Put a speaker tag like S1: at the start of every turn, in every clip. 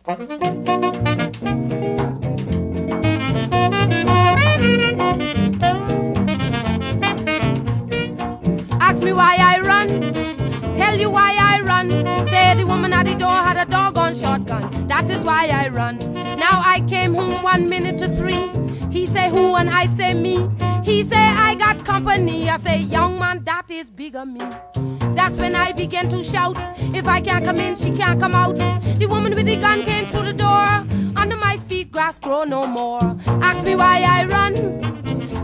S1: Ask me why I run, tell you why I run. Say the woman at the door had a doggone shotgun, that is why I run. Now I came home 1 minute to 3. He say who and I say me. He say I got company. I say young man, that is bigger me. That's when I began to shout, if I can't come in, she can't come out. The woman with the gun came through the door. Under my feet grass grow no more. Ask me why I run,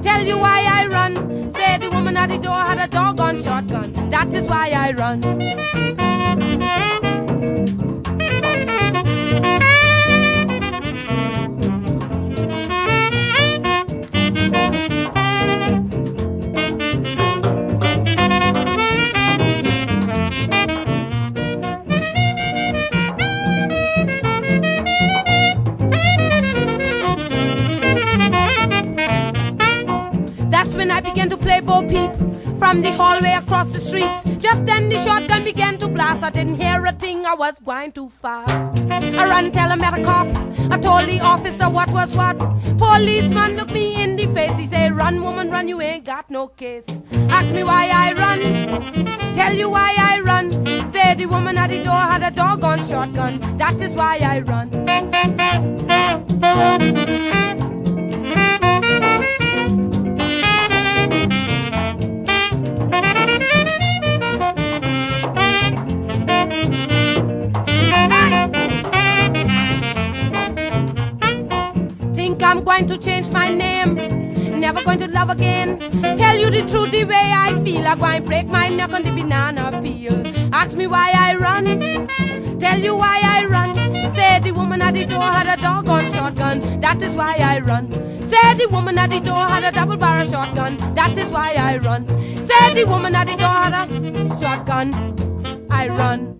S1: tell you why I run. Say the woman at the door had a doggone shotgun, that is why I run. That's when I began to play Bo Peep from the hallway across the streets. Just then the shotgun began to blast. I didn't hear a thing, I was going too fast. I ran tell I met a cop. I told the officer what was what. Policeman looked me in the face. He said, run woman run, you ain't got no case. Ask me why I run, tell you why I run. Say the woman at the door had a doggone shotgun, that is why I run. I'm going to change my name, never going to love again. Tell you the truth the way I feel, I'm going to break my neck on the banana peel. Ask me why I run, tell you why I run. Say the woman at the door had a doggone shotgun, that is why I run. Say the woman at the door had a double barrel shotgun, that is why I run. Say the woman at the door had a shotgun, I run.